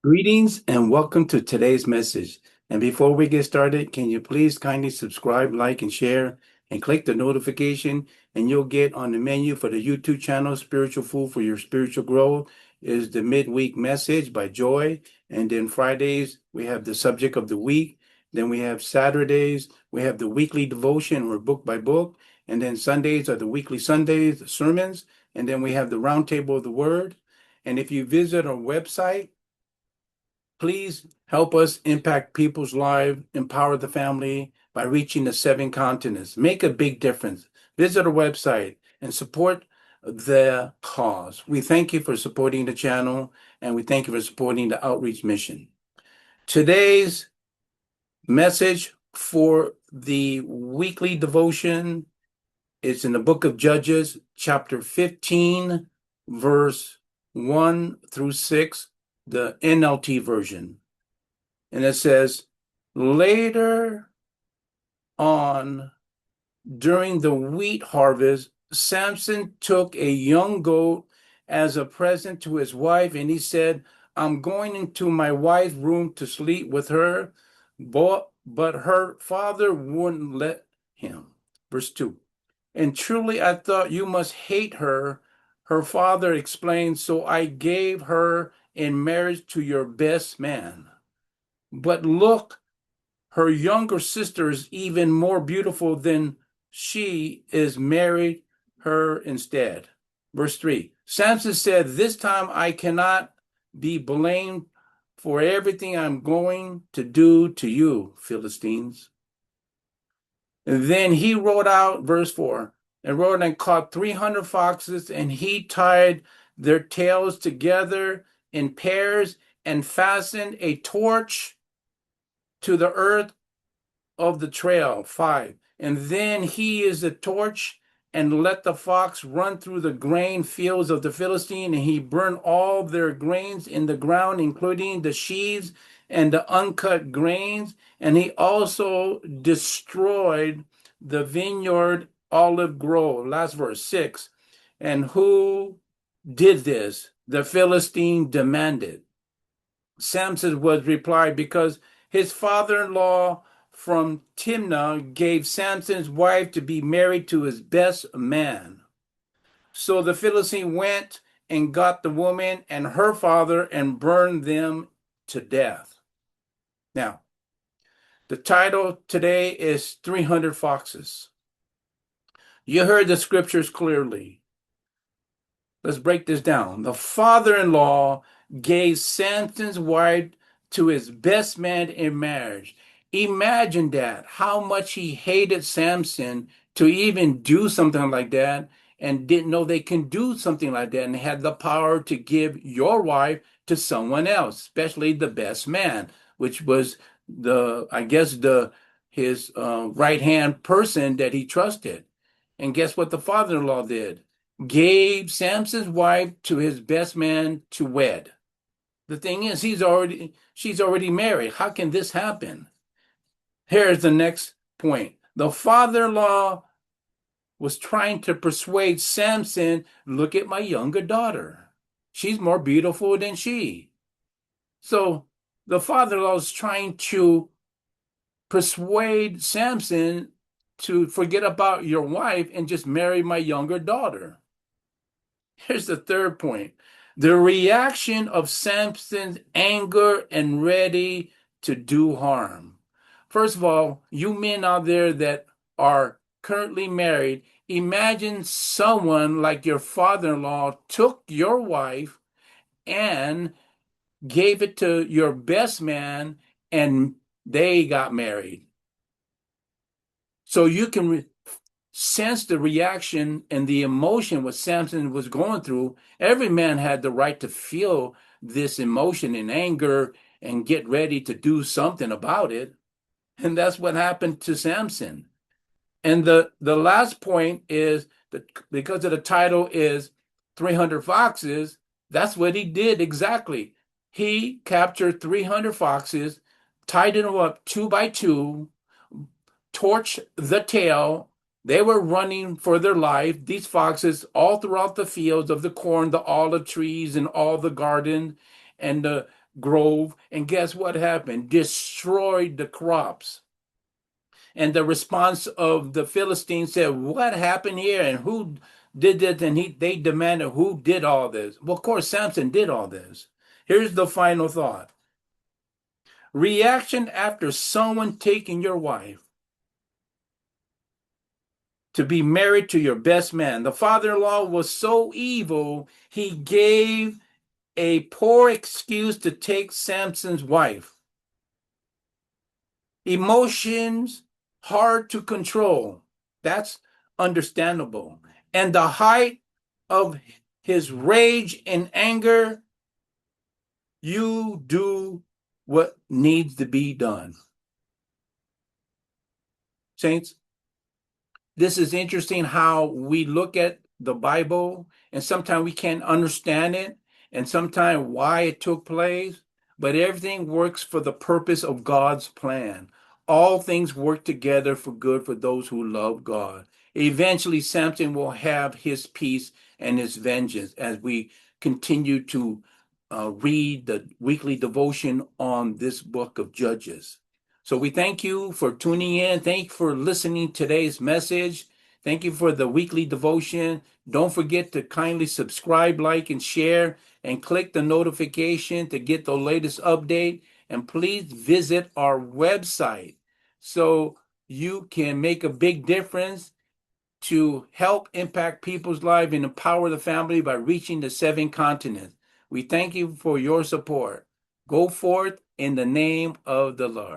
Greetings and welcome to today's message. And before we get started, can you please kindly subscribe, like, and share, and click the notification, and you'll get on the menu for the YouTube channel, Spiritual Food for Your Spiritual Growth, is the midweek message by Joy. And then Fridays, we have the subject of the week. Then we have Saturdays, we have the weekly devotion or book by book. And then Sundays are the weekly Sundays, the sermons. And then we have the roundtable of the word. And if you visit our website, please help us impact people's lives, empower the family by reaching the 7 continents. Make a big difference. Visit our website and support the cause. We thank you for supporting the channel, and we thank you for supporting the outreach mission. Today's message for the weekly devotion is in the book of Judges, chapter 15, verse 1 through 6. The NLT version. And it says, later on, during the wheat harvest, Samson took a young goat as a present to his wife, and he said, I'm going into my wife's room to sleep with her, but her father wouldn't let him. Verse 2. And truly I thought you must hate her. Her father explained, so I gave her in marriage to your best man. But look, her younger sister is even more beautiful than she is, married her instead. Verse 3. Samson said, this time I cannot be blamed for everything I'm going to do to you, Philistines. And then he wrote out, verse 4, and wrote and caught 300 foxes, and he tied their tails together in pairs and fastened a torch to the earth of the trail. 5. And then he is the torch and let the fox run through the grain fields of the Philistine, and he burned all their grains in the ground, including the sheaves and the uncut grains, and he also destroyed the vineyard olive grove. Last verse, 6. And who did this? The Philistine demanded. Samson was replied, because his father-in-law from Timnah gave Samson's wife to be married to his best man. So the Philistine went and got the woman and her father and burned them to death. Now, the title today is 300 Foxes. You heard the scriptures clearly. Let's break this down. The father-in-law gave Samson's wife to his best man in marriage. Imagine that, how much he hated Samson to even do something like that, and didn't know they can do something like that, and had the power to give your wife to someone else, especially the best man, which was his right-hand person that he trusted. And guess what the father-in-law did? Gave Samson's wife to his best man to wed. The thing is, she's already married. How can this happen? Here's the next point. The father-in-law was trying to persuade Samson, look at my younger daughter. She's more beautiful than she. So the father-in-law is trying to persuade Samson to forget about your wife and just marry my younger daughter. Here's the third point. The reaction of Samson's anger and ready to do harm. First of all, you men out there that are currently married, imagine someone like your father-in-law took your wife and gave it to your best man and they got married. So you can sense the reaction and the emotion what Samson was going through. Every man had the right to feel this emotion and anger and get ready to do something about it. And that's what happened to Samson. And the last point is that because of the title is 300 foxes, that's what he did exactly. He captured 300 foxes, tied them up 2 by 2, torched the tail. They were running for their life, these foxes, all throughout the fields of the corn, the olive trees, and all the garden. And grove, and guess what happened? Destroyed the crops. And the response of the Philistines said, "What happened here? And who did this?" And they demanded, "Who did all this?" Well, of course, Samson did all this. Here's the final thought. Reaction after someone taking your wife to be married to your best man. The father-in-law was so evil, he gave a poor excuse to take Samson's wife. Emotions hard to control. That's understandable. And the height of his rage and anger, you do what needs to be done. Saints, this is interesting how we look at the Bible, and sometimes we can't understand it, and sometimes why it took place, but everything works for the purpose of God's plan. All things work together for good for those who love God. Eventually, Samson will have his peace and his vengeance as we continue to read the weekly devotion on this book of Judges. So we thank you for tuning in. Thank you for listening to today's message. Thank you for the weekly devotion. Don't forget to kindly subscribe, like, and share, and click the notification to get the latest update. And please visit our website so you can make a big difference to help impact people's lives and empower the family by reaching the 7 continents. We thank you for your support. Go forth in the name of the Lord.